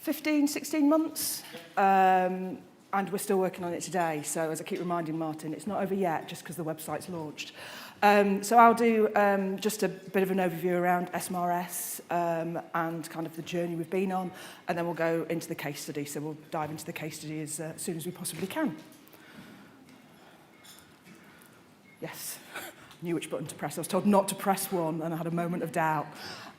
15, 16 months, and we're still working on it today. So as I keep reminding Martin, it's not over yet just because the website's launched. So I'll do just a bit of an overview around SMRS and kind of the journey we've been on, and then we'll go into the case study. So we'll dive into the case study as soon as we possibly can. Yes, I knew which button to press. I was told not to press one, and I had a moment of doubt.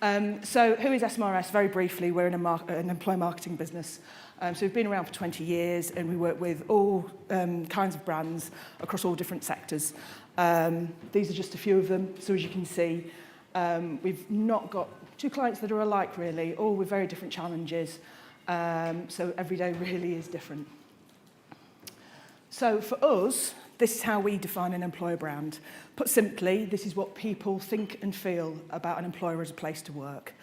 So who is SMRS? Very briefly, we're an employer marketing business. So we've been around for 20 years, and we work with all kinds of brands across all different sectors. These are just a few of them. So as you can see, we've not got two clients that are alike, really, all with very different challenges. So every day really is different. So for us, this is how we define an employer brand. Put simply, this is what people think and feel about an employer as a place to work.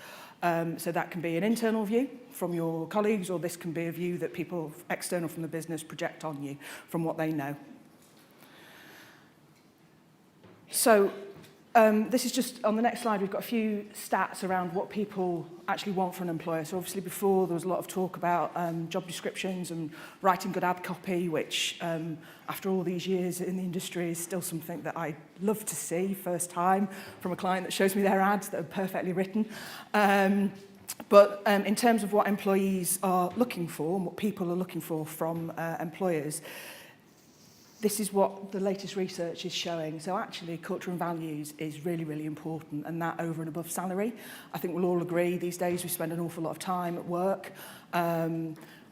So that can be an internal view from your colleagues, or this can be a view that people external from the business project on you from what they know. So this is just, on the next slide, we've got a few stats around what people actually want from an employer. So obviously before there was a lot of talk about job descriptions and writing good ad copy, which after all these years in the industry is still something that I love to see first time from a client that shows me their ads that are perfectly written. But in terms of what employees are looking for and what people are looking for from employers, this is what the latest research is showing. So actually, culture and values is really, really important, and that over and above salary. I think we'll all agree these days we spend an awful lot of time at work.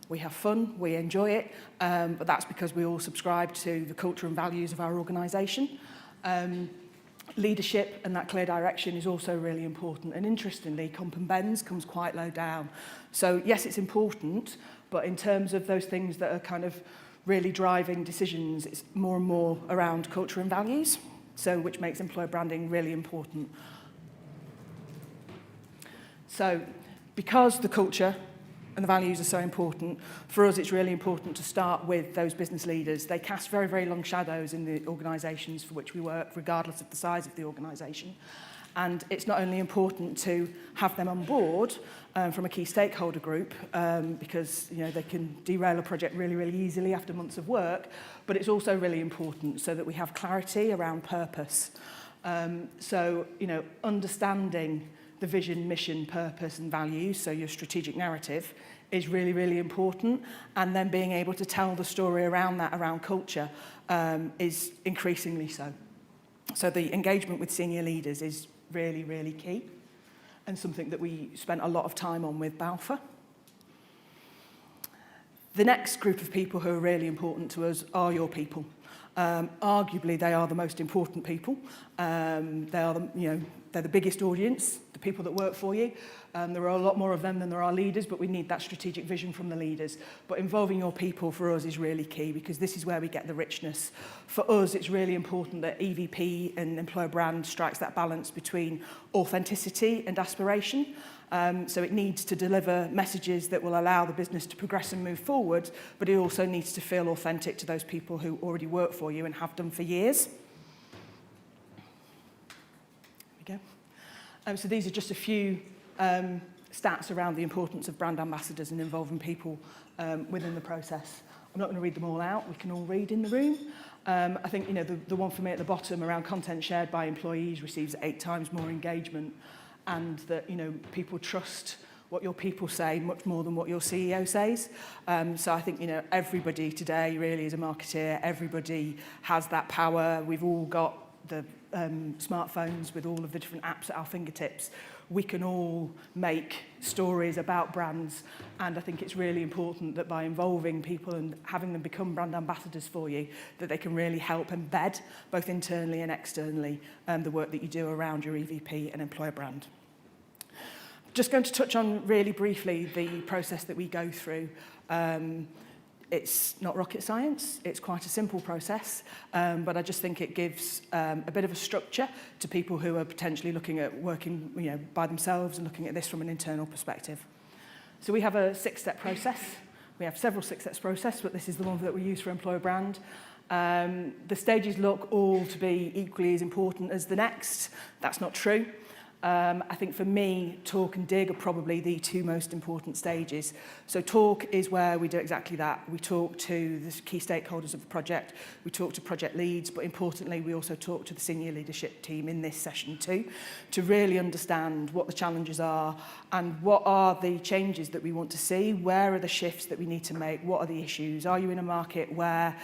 We have fun, we enjoy it, but that's because we all subscribe to the culture and values of our organisation. Leadership and that clear direction is also really important. And interestingly, comp and bends comes quite low down. So yes, it's important, but in terms of those things that are kind of really driving decisions, it's more and more around culture and values, so which makes employer branding really important. So because the culture and the values are so important, for us it's really important to start with those business leaders. They cast very, very long shadows in the organisations for which we work, regardless of the size of the organisation. And it's not only important to have them on board from a key stakeholder group because they can derail a project really, really easily after months of work, but it's also really important so that we have clarity around purpose. So understanding the vision, mission, purpose and values, so your strategic narrative, is really, really important. And then being able to tell the story around that, around culture, is increasingly so. So the engagement with senior leaders is really, really key, and something that we spent a lot of time on with Balfour. The next group of people who are really important to us are your people. Arguably, they are the most important people. They are they're the biggest audience, the people that work for you. There are a lot more of them than there are leaders, but we need that strategic vision from the leaders. But involving your people for us is really key, because this is where we get the richness. For us, it's really important that EVP and employer brand strikes that balance between authenticity and aspiration. So it needs to deliver messages that will allow the business to progress and move forward, but it also needs to feel authentic to those people who already work for you and have done for years. There we go. So these are just a few stats around the importance of brand ambassadors and involving people within the process. I'm not going to read them all out. We can all read in the room. I think the one for me at the bottom around content shared by employees receives 8 times more engagement, and that people trust what your people say much more than what your CEO says. So I think everybody today really is a marketeer. Everybody has that power. We've all got the smartphones with all of the different apps at our fingertips. We can all make stories about brands, and I think it's really important that by involving people and having them become brand ambassadors for you, that they can really help embed, both internally and externally, the work that you do around your EVP and employer brand. Just going to touch on really briefly the process that we go through. It's not rocket science, it's quite a simple process, but I just think it gives a bit of a structure to people who are potentially looking at working by themselves and looking at this from an internal perspective. So we have a 6-step process. We have several 6-step processes, but this is the one that we use for employer brand. The stages look all to be equally as important as the next. That's not true. I think for me, talk and dig are probably the two most important stages. So talk is where we do exactly that. We talk to the key stakeholders of the project, we talk to project leads, but importantly, we also talk to the senior leadership team in this session too, to really understand what the challenges are and what are the changes that we want to see, where are the shifts that we need to make, what are the issues. Are you in a market where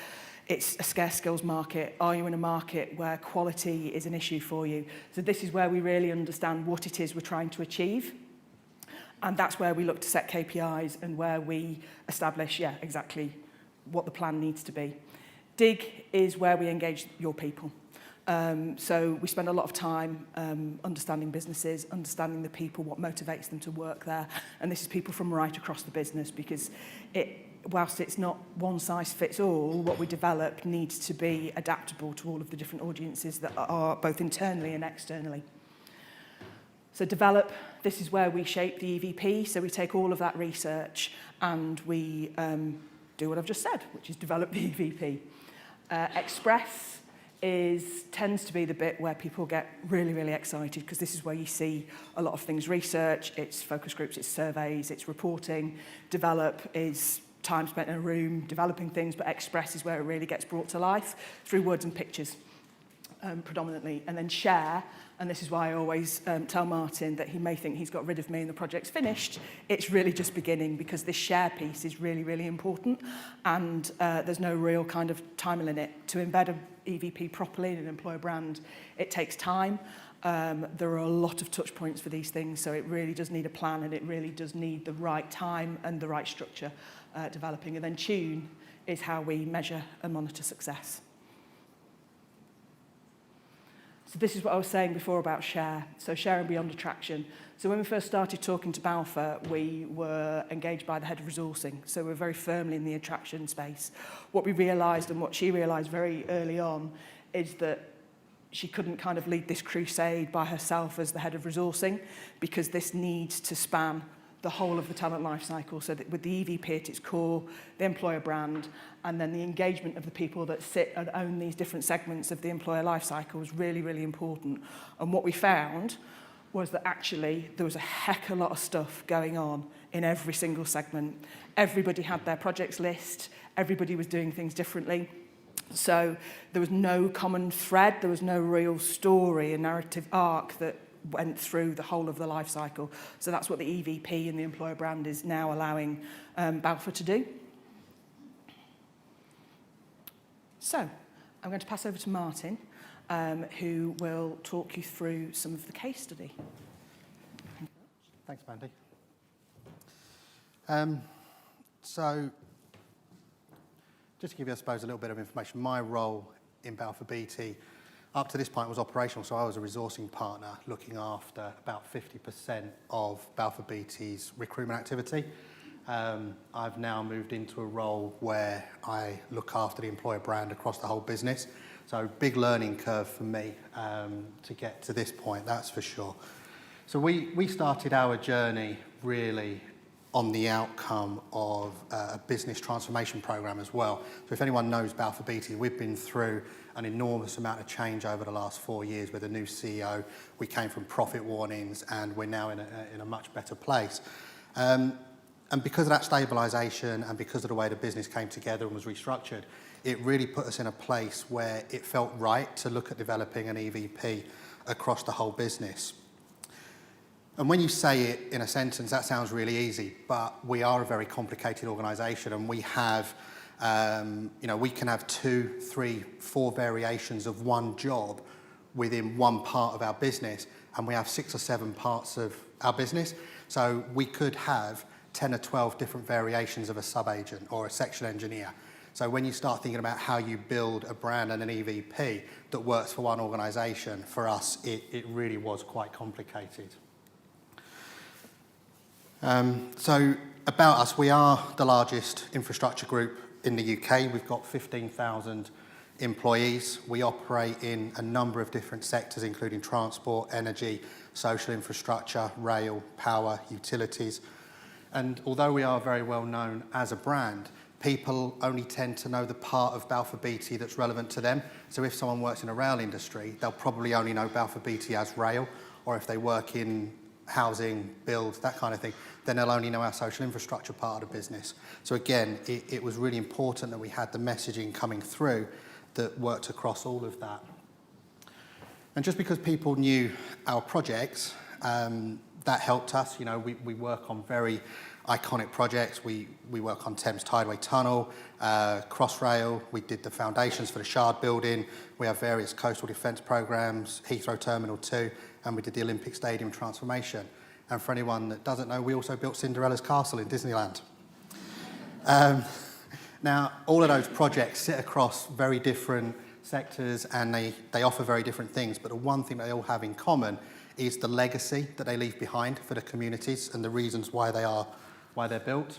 it's a scarce skills market? Are you in a market where quality is an issue for you? So this is where we really understand what it is we're trying to achieve. And that's where we look to set KPIs and where we establish, exactly what the plan needs to be. Dig is where we engage your people. So we spend a lot of time understanding businesses, understanding the people, what motivates them to work there. And this is people from right across the business, because whilst it's not one size fits all, what we develop needs to be adaptable to all of the different audiences that are both internally and externally. So develop, this is where we shape the EVP. So we take all of that research and we do what I've just said, which is develop the EVP. Express tends to be the bit where people get really, really excited, because this is where you see a lot of things: research, it's focus groups, it's surveys, it's reporting. Develop is time spent in a room developing things, but express is where it really gets brought to life through words and pictures predominantly. And then share, and this is why I always tell Martin that he may think he's got rid of me and the project's finished. It's really just beginning, because this share piece is really, really important, and there's no real kind of time limit. To embed an EVP properly in an employer brand, it takes time. There are a lot of touch points for these things, so it really does need a plan, and it really does need the right time and the right structure developing. And then tune is how we measure and monitor success. So this is what I was saying before about share. So share and beyond attraction. So when we first started talking to Balfour, we were engaged by the head of resourcing. So we're very firmly in the attraction space. What we realised, and what she realised very early on, is that she couldn't kind of lead this crusade by herself as the head of resourcing, because this needs to span the whole of the talent life cycle. So that with the EVP at its core, the employer brand, and then the engagement of the people that sit and own these different segments of the employer life cycle was really, really important. And what we found was that actually there was a heck of a lot of stuff going on in every single segment. Everybody had their projects list, everybody was doing things differently. So there was no common thread, there was no real story, a narrative arc that went through the whole of the life cycle. So that's what the EVP and the employer brand is now allowing Balfour to do. So I'm going to pass over to Martin, who will talk you through some of the case study. Thanks, Mandy. So just to give you, I suppose, a little bit of information, my role in Balfour Beatty up to this point was operational, so I was a resourcing partner looking after about 50% of Balfour Beatty's recruitment activity. I've now moved into a role where I look after the employer brand across the whole business. So big learning curve for me to get to this point, that's for sure. So we started our journey really on the outcome of a business transformation program as well. So if anyone knows Balfour Beatty, we've been through an enormous amount of change over the last 4 years with a new CEO. We came from profit warnings and we're now in a much better place. And because of that stabilisation and because of the way the business came together and was restructured, it really put us in a place where it felt right to look at developing an EVP across the whole business. And when you say it in a sentence, that sounds really easy, but we are a very complicated organisation, and we have, we can have 2, 3, 4 variations of one job within one part of our business, and we have 6 or 7 parts of our business. So we could have 10 or 12 different variations of a sub-agent or a section engineer. So when you start thinking about how you build a brand and an EVP that works for one organisation, for us, it really was quite complicated. So about us, we are the largest infrastructure group in the UK. We've got 15,000 employees. We operate in a number of different sectors, including transport, energy, social infrastructure, rail, power, utilities. And although we are very well known as a brand, people only tend to know the part of Balfour Beatty that's relevant to them. So if someone works in a rail industry, they'll probably only know Balfour Beatty as rail, or if they work in housing, build, that kind of thing, then they'll only know our social infrastructure part of the business. So again, it was really important that we had the messaging coming through that worked across all of that. And just because people knew our projects, that helped us. You know, we work on very iconic projects. We work on Thames Tideway Tunnel, Crossrail. We did the foundations for the Shard building. We have various coastal defence programmes, Heathrow Terminal 2, and we did the Olympic Stadium transformation. And for anyone that doesn't know, we also built Cinderella's Castle in Disneyland. Now, all of those projects sit across very different sectors, and they offer very different things, but the one thing they all have in common is the legacy that they leave behind for the communities and the reasons why they're built.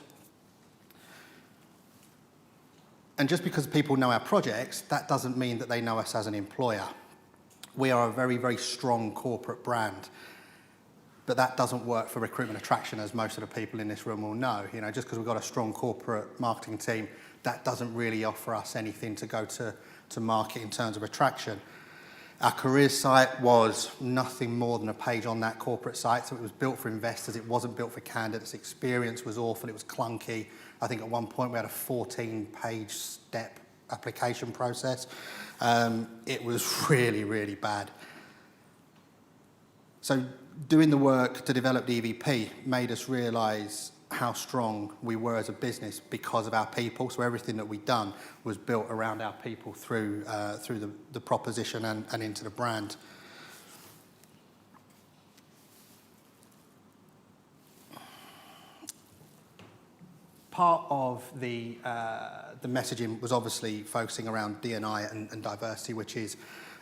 And just because people know our projects, that doesn't mean that they know us as an employer. We are a very, very strong corporate brand, but that doesn't work for recruitment attraction, as most of the people in this room will know. You know, just because we've got a strong corporate marketing team, that doesn't really offer us anything to go to market in terms of attraction. Our careers site was nothing more than a page on that corporate site, so it was built for investors, it wasn't built for candidates. Experience was awful, it was clunky. I think at one point we had a 14-page step application process. It was really, really bad. So doing the work to develop the EVP made us realise how strong we were as a business because of our people. So everything that we'd done was built around our people through the proposition and into the brand. Part of the messaging was obviously focusing around D&I and diversity, which is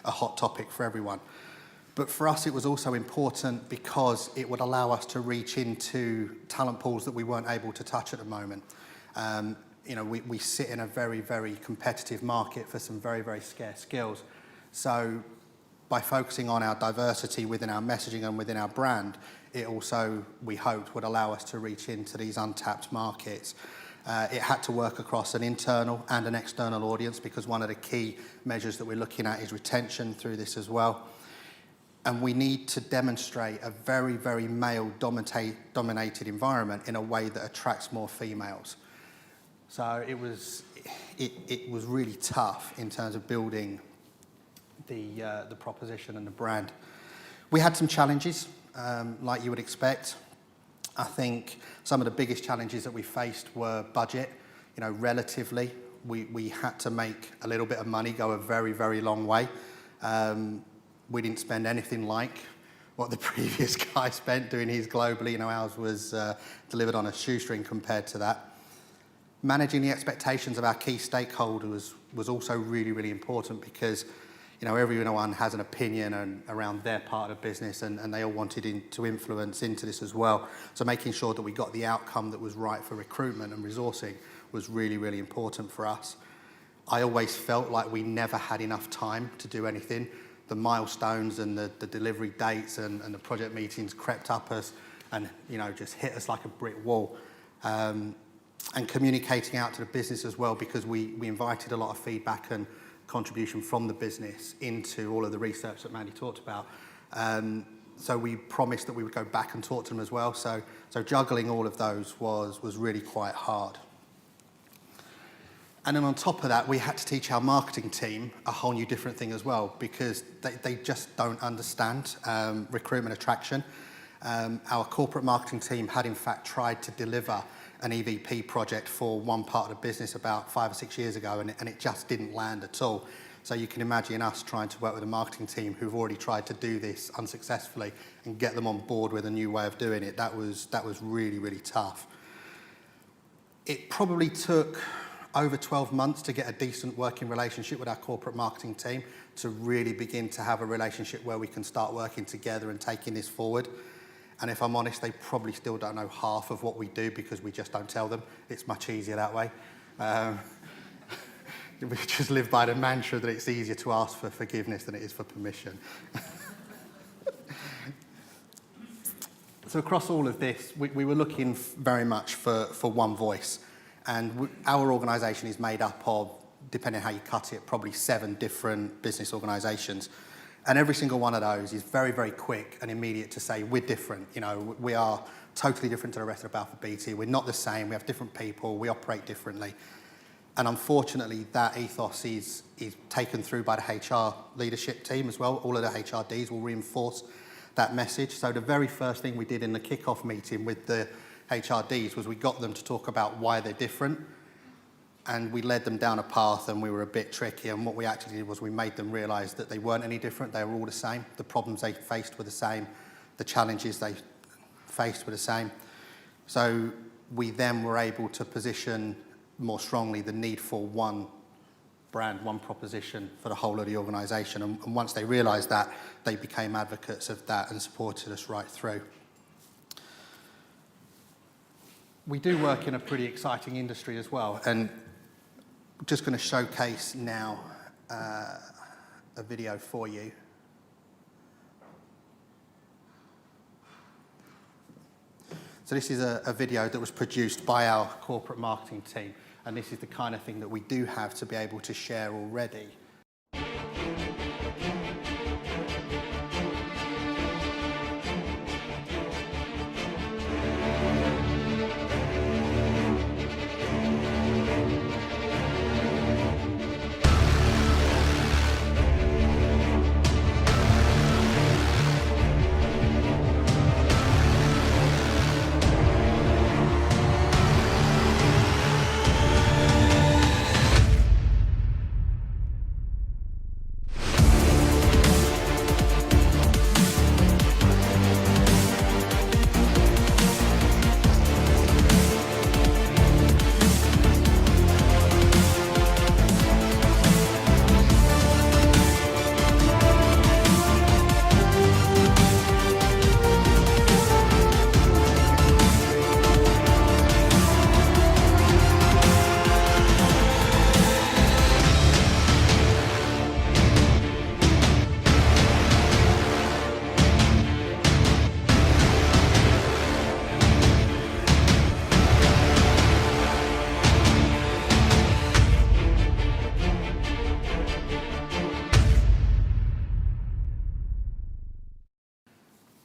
a hot topic for everyone. But for us, it was also important because it would allow us to reach into talent pools that we weren't able to touch at the moment. You know, we sit in a very, very competitive market for some very, very scarce skills. So by focusing on our diversity within our messaging and within our brand, it also, we hoped, would allow us to reach into these untapped markets. It had to work across an internal and an external audience, because one of the key measures that we're looking at is retention through this as well. And we need to demonstrate a very, very male-dominated environment in a way that attracts more females. So it was really tough in terms of building the proposition and the brand. We had some challenges, like you would expect. I think some of the biggest challenges that we faced were budget. You know, relatively, we had to make a little bit of money go a very, very long way. We didn't spend anything like what the previous guy spent doing his globally. You know, ours was delivered on a shoestring compared to that. Managing the expectations of our key stakeholders was also really, really important, because, you know, everyone has an opinion around their part of the business, and they all wanted to influence into this as well. So making sure that we got the outcome that was right for recruitment and resourcing was really, really important for us. I always felt like we never had enough time to do anything. The milestones and the delivery dates and the project meetings crept up us and, you know, just hit us like a brick wall. And communicating out to the business as well, because we invited a lot of feedback and contribution from the business into all of the research that Mandy talked about. So we promised that we would go back and talk to them as well. So juggling all of those was really quite hard. And then on top of that, we had to teach our marketing team a whole new different thing as well, because they just don't understand recruitment attraction. Our corporate marketing team had in fact tried to deliver an EVP project for one part of the business about 5 or 6 years ago, and it just didn't land at all. So you can imagine us trying to work with a marketing team who've already tried to do this unsuccessfully and get them on board with a new way of doing it. That was really, really tough. It probably took over 12 months to get a decent working relationship with our corporate marketing team, to really begin to have a relationship where we can start working together and taking this forward. And if I'm honest, they probably still don't know half of what we do, because we just don't tell them. It's much easier that way. We just live by the mantra that it's easier to ask for forgiveness than it is for permission. So across all of this, we were looking very much for one voice. And our organisation is made up of, depending on how you cut it, probably 7 different business organisations. And every single one of those is very, very quick and immediate to say, we're different. You know, we are totally different to the rest of Balfour Beatty. We're not the same. We have different people. We operate differently. And unfortunately, that ethos is taken through by the HR leadership team as well. All of the HRDs will reinforce that message. So the very first thing we did in the kick-off meeting with the HRDs was we got them to talk about why they're different. And we led them down a path, and we were a bit tricky. And what we actually did was we made them realise that they weren't any different. They were all the same. The problems they faced were the same. The challenges they faced were the same. So we then were able to position more strongly the need for one brand, one proposition for the whole of the organisation. And once they realised that, they became advocates of that and supported us right through. We do work in a pretty exciting industry as well. And I'm just going to showcase now a video for you. So this is a video that was produced by our corporate marketing team, and this is the kind of thing that we do have to be able to share already.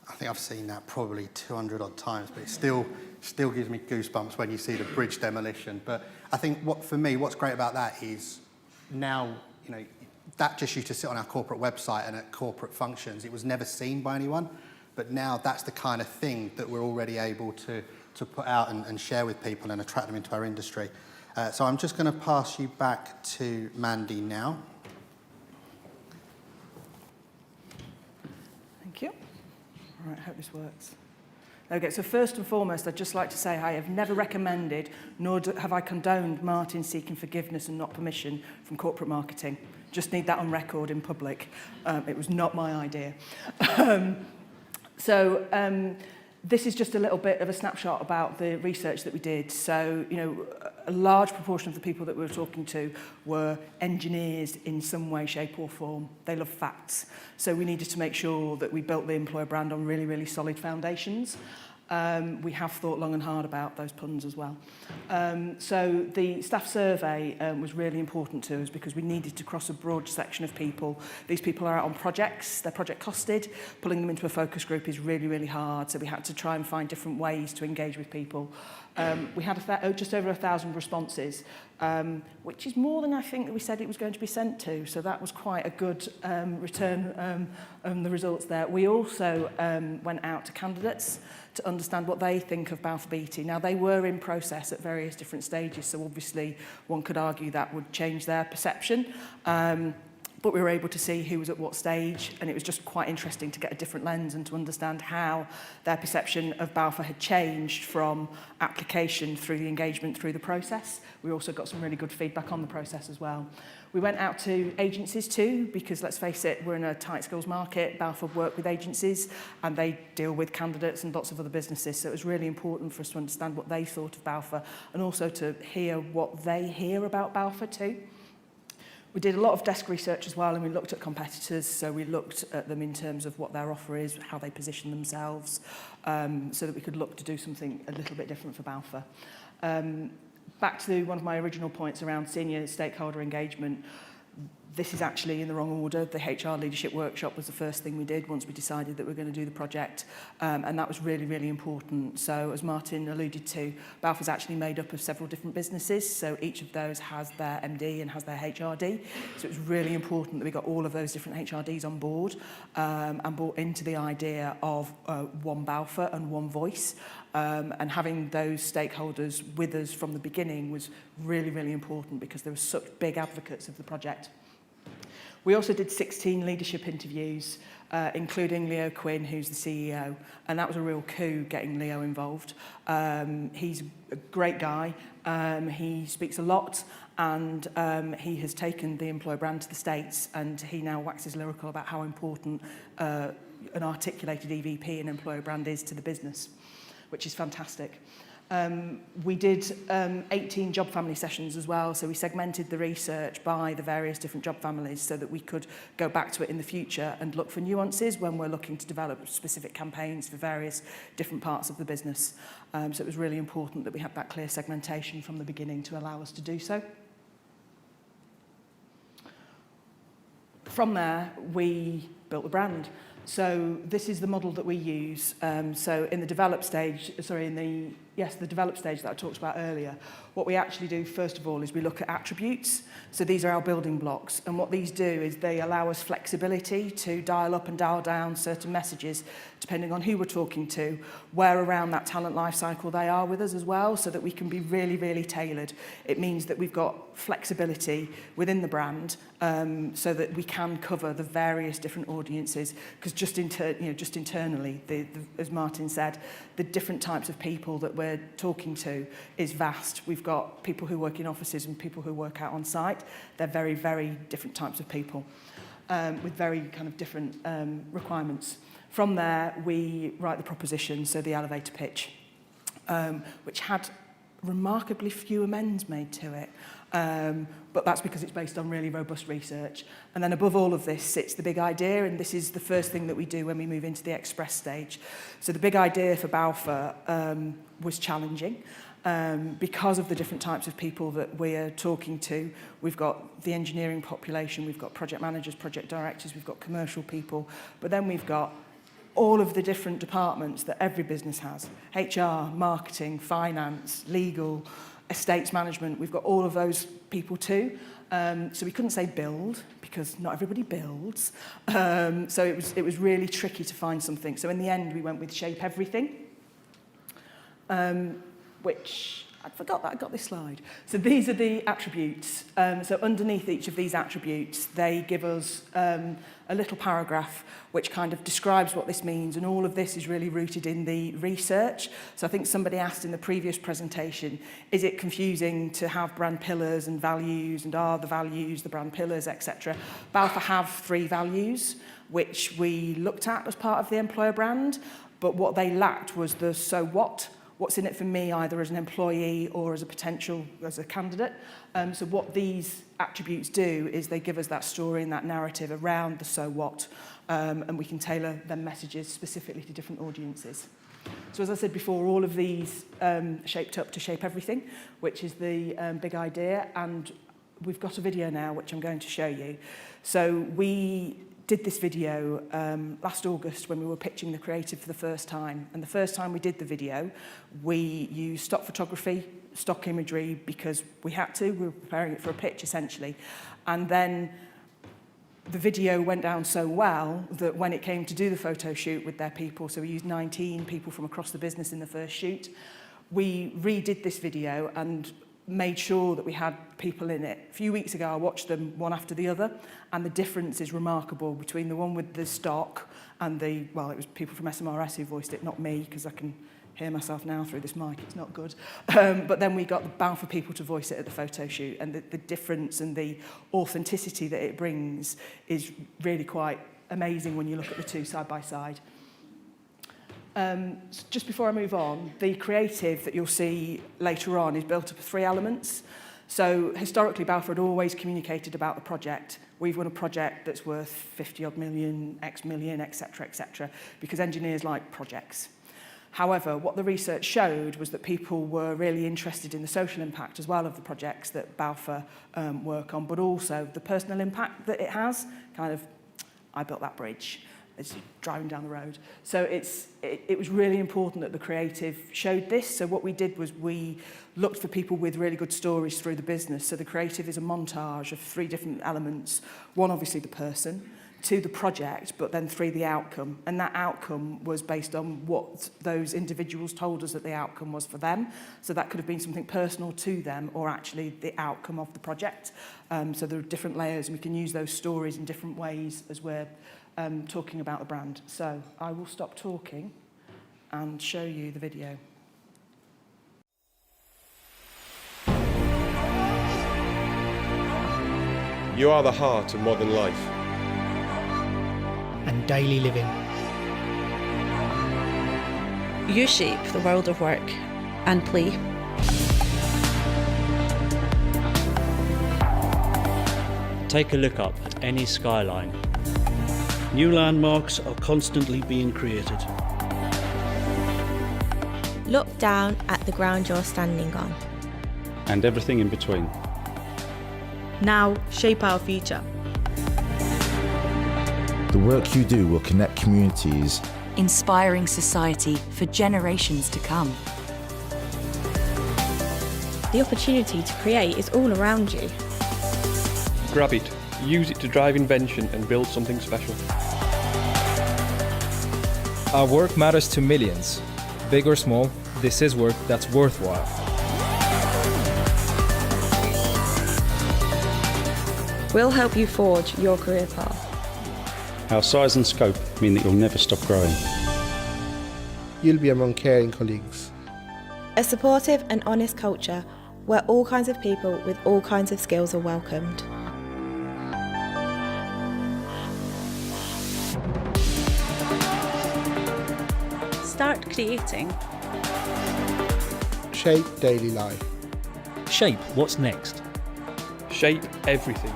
I think I've seen that probably 200 odd times, but it still gives me goosebumps when you see the bridge demolition. But I think for me, what's great about that is now, you know, that just used to sit on our corporate website and at corporate functions. It was never seen by anyone, but now that's the kind of thing that we're already able to put out and share with people and attract them into our industry. So I'm just going to pass you back to Mandy now. Thank you. All right, I hope this works. Okay, so first and foremost, I'd just like to say I have never recommended, nor have I condoned Martin seeking forgiveness and not permission from corporate marketing. Just need that on record in public. It was not my idea. This is just a little bit of a snapshot about the research that we did. So, you know, a large proportion of the people that we were talking to were engineers in some way, shape or form. They love facts. So we needed to make sure that we built the employer brand on really, really solid foundations. We have thought long and hard about those puns as well. So the staff survey was really important to us because we needed to cross a broad section of people. These people are out on projects, they're project costed. Pulling them into a focus group is really, really hard. So we had to try and find different ways to engage with people. We had just over 1,000 responses, which is more than I think that we said it was going to be sent to. So that was quite a good return on the results there. We also went out to candidates to understand what they think of Balfour Beatty. Now, they were in process at various different stages, so obviously one could argue that would change their perception. But we were able to see who was at what stage, and it was just quite interesting to get a different lens and to understand how their perception of Balfour had changed from application through the engagement through the process. We also got some really good feedback on the process as well. We went out to agencies too, because let's face it, we're in a tight skills market. Balfour work with agencies and they deal with candidates and lots of other businesses. So it was really important for us to understand what they thought of Balfour and also to hear what they hear about Balfour too. We did a lot of desk research as well, and we looked at competitors. So we looked at them in terms of what their offer is, how they position themselves, so that we could look to do something a little bit different for Balfour. Back to one of my original points around senior stakeholder engagement. This is actually in the wrong order. The HR leadership workshop was the first thing we did once we decided that we were going to do the project, and that was really, really important. So as Martin alluded to, Balfour's actually made up of several different businesses, so each of those has their MD and has their HRD. So it was really important that we got all of those different HRDs on board and bought into the idea of one Balfour and one voice. And having those stakeholders with us from the beginning was really, really important because they were such big advocates of the project. We also did 16 leadership interviews, including Leo Quinn, who's the CEO, and that was a real coup getting Leo involved. He's a great guy, he speaks a lot, and he has taken the employer brand to the States, and he now waxes lyrical about how important an articulated EVP and employer brand is to the business, which is fantastic. We did 18 job family sessions as well, so we segmented the research by the various different job families so that we could go back to it in the future and look for nuances when we're looking to develop specific campaigns for various different parts of the business. So it was really important that we had that clear segmentation from the beginning to allow us to do so. From there, we built the brand. So this is the model that we use. So in the develop stage, the develop stage that I talked about earlier, what we actually do first of all is we look at attributes. So these are our building blocks, and what these do is they allow us flexibility to dial up and dial down certain messages depending on who we're talking to, where around that talent life cycle they are with us as well, so that we can be really, really tailored. It means that we've got flexibility within the brand, so that we can cover the various different audiences, because just internally, as Martin said, the different types of people that we're talking to is vast. We've got people who work in offices and people who work out on site. They're very, very different types of people with very kind of different requirements. From there, we write the proposition, so the elevator pitch, which had remarkably few amends made to it. But that's because it's based on really robust research. And then above all of this sits the big idea, and this is the first thing that we do when we move into the express stage. So the big idea for Balfour was challenging. Because of the different types of people that we're talking to. We've got the engineering population, we've got project managers, project directors, we've got commercial people, but then we've got all of the different departments that every business has. HR, marketing, finance, legal, estates management. We've got all of those people too. So we couldn't say build, because not everybody builds. So it was really tricky to find something. So in the end, we went with shape everything, which I forgot that I got this slide. So these are the attributes. So underneath each of these attributes, they give us a little paragraph which kind of describes what this means, and all of this is really rooted in the research. So I think somebody asked in the previous presentation, is it confusing to have brand pillars and values, and are the values the brand pillars, etc. Balfour have 3 values, which we looked at as part of the employer brand, but what they lacked was the so what. What's in it for me, either as an employee or as a candidate. So what these attributes do is they give us that story and that narrative around the so what, and we can tailor them messages specifically to different audiences. So as I said before, all of these shaped up to shape everything, which is the big idea, and we've got a video now which I'm going to show you. So we did this video last August when we were pitching the creative for the first time. And the first time we did the video, we used stock photography, stock imagery, because we had to. We were preparing it for a pitch, essentially. And then the video went down so well that when it came to do the photo shoot with their people, so we used 19 people from across the business in the first shoot, we redid this video and made sure that we had people in it. A few weeks ago, I watched them one after the other, and the difference is remarkable between the one with the stock and it was people from SMRS who voiced it, not me, because I can hear myself now through this mic, it's not good. But then we got the Balfour people to voice it at the photo shoot, and the difference and the authenticity that it brings is really quite amazing when you look at the two side by side. Just before I move on, the creative that you'll see later on is built up of 3 elements. So historically, Balfour had always communicated about the project. We've won a project that's worth 50 odd million, X million, etc., etc., because engineers like projects. However, what the research showed was that people were really interested in the social impact as well of the projects that Balfour work on, but also the personal impact that it has. Kind of, I built that bridge. It's driving down the road. So it was really important that the creative showed this. So what we did was we looked for people with really good stories through the business. So the creative is a montage of 3 different elements. 1, obviously, the person. 2, the project, but then 3, the outcome. And that outcome was based on what those individuals told us that the outcome was for them. So that could have been something personal to them or actually the outcome of the project. So there are different layers, and we can use those stories in different ways as we're talking about the brand. So I will stop talking and show you the video. You are the heart of modern life. And daily living. You shape the world of work and play. Take a look up at any skyline. New landmarks are constantly being created. Look down at the ground you're standing on. And everything in between. Now shape our future. The work you do will connect communities, inspiring society for generations to come. The opportunity to create is all around you. Grab it, use it to drive invention and build something special. Our work matters to millions. Big or small, this is work that's worthwhile. We'll help you forge your career path. Our size and scope mean that you'll never stop growing. You'll be among caring colleagues. A supportive and honest culture where all kinds of people with all kinds of skills are welcomed. Start creating. Shape daily life. Shape what's next. Shape everything.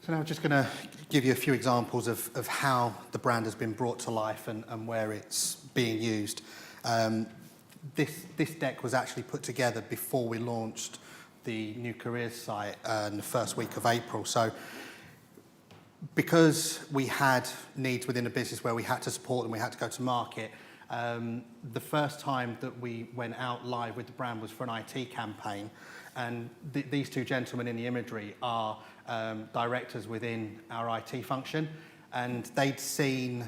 So now I'm just going to give you a few examples of how the brand has been brought to life and where it's being used. This deck was actually put together before we launched the new careers site in the first week of April. So because we had needs within the business where we had to support them, we had to go to market, the first time that we went out live with the brand was for an IT campaign. And these 2 gentlemen in the imagery are directors within our IT function. And they'd seen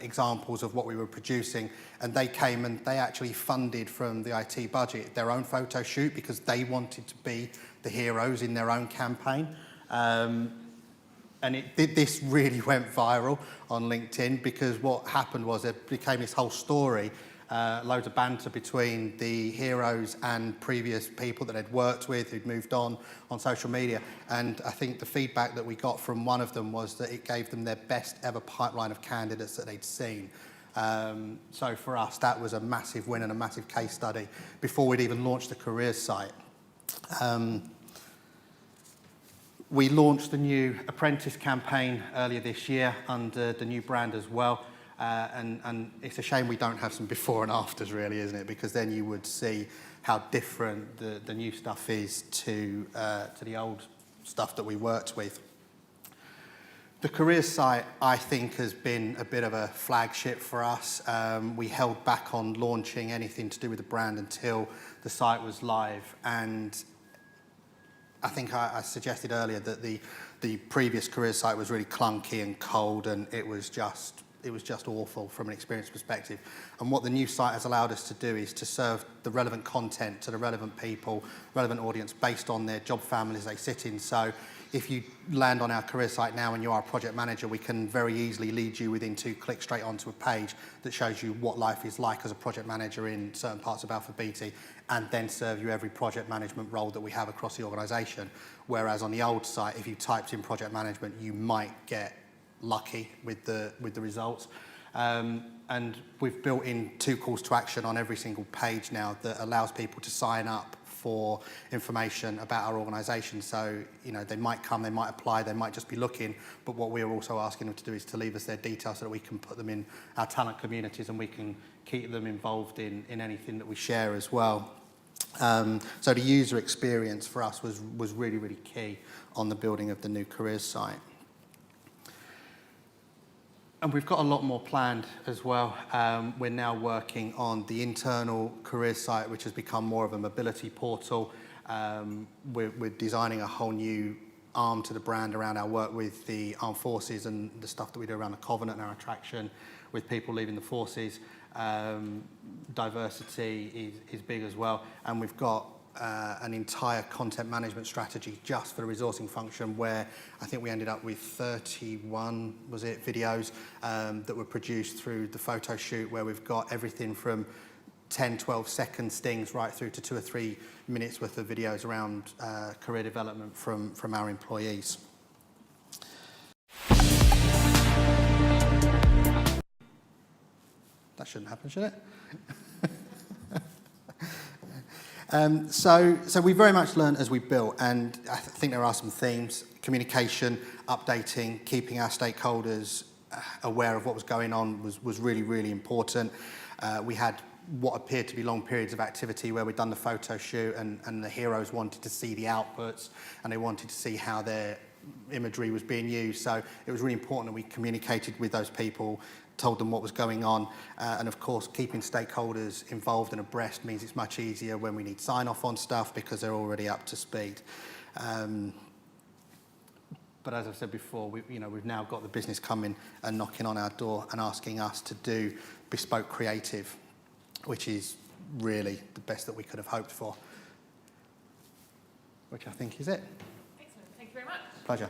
examples of what we were producing, and they came and they actually funded from the IT budget their own photo shoot because they wanted to be the heroes in their own campaign. And this really went viral on LinkedIn because what happened was it became this whole story, loads of banter between the heroes and previous people that they'd worked with, who'd moved on social media. And I think the feedback that we got from one of them was that it gave them their best ever pipeline of candidates that they'd seen. So for us, that was a massive win and a massive case study before we'd even launched the careers site. We launched the new apprentice campaign earlier this year under the new brand as well. And it's a shame we don't have some before and afters, really, isn't it? Because then you would see how different the new stuff is to the old stuff that we worked with. The careers site, I think, has been a bit of a flagship for us. We held back on launching anything to do with the brand until the site was live. And I think I suggested earlier that the previous careers site was really clunky and cold, and it was just awful from an experience perspective. And what the new site has allowed us to do is to serve the relevant content to the relevant people, relevant audience based on their job families they sit in. So if you land on our career site now and you are a project manager, we can very easily lead you within 2 clicks straight onto a page that shows you what life is like as a project manager in certain parts of Balfour Beatty, and then serve you every project management role that we have across the organisation. Whereas on the old site, if you typed in project management, you might get lucky with the results. And we've built in 2 calls to action on every single page now that allows people to sign up for information about our organisation. So, you know, they might come, they might apply, they might just be looking, but what we're also asking them to do is to leave us their details so that we can put them in our talent communities and we can keep them involved in anything that we share as well. So the user experience for us was really, really key on the building of the new careers site. And we've got a lot more planned as well. We're now working on the internal careers site, which has become more of a mobility portal. We're designing a whole new arm to the brand around our work with the armed forces and the stuff that we do around the Covenant and our attraction with people leaving the forces. Diversity is big as well, and we've got an entire content management strategy just for the resourcing function, where I think we ended up with 31, was it, videos that were produced through the photo shoot, where we've got everything from 10, 12-second stings right through to 2 or 3 minutes worth of videos around career development from our employees. That shouldn't happen, should it? So we very much learned as we built, and I think there are some themes: communication, updating, keeping our stakeholders aware of what was going on was really, really important. We had what appeared to be long periods of activity where we'd done the photo shoot and the heroes wanted to see the outputs and they wanted to see how their imagery was being used. So it was really important that we communicated with those people, told them what was going on, and of course keeping stakeholders involved and abreast means it's much easier when we need sign-off on stuff because they're already up to speed. But as I've said before, we've now got the business coming and knocking on our door and asking us to do bespoke creative, which is really the best that we could have hoped for, which I think is it. Excellent, thank you very much. Pleasure.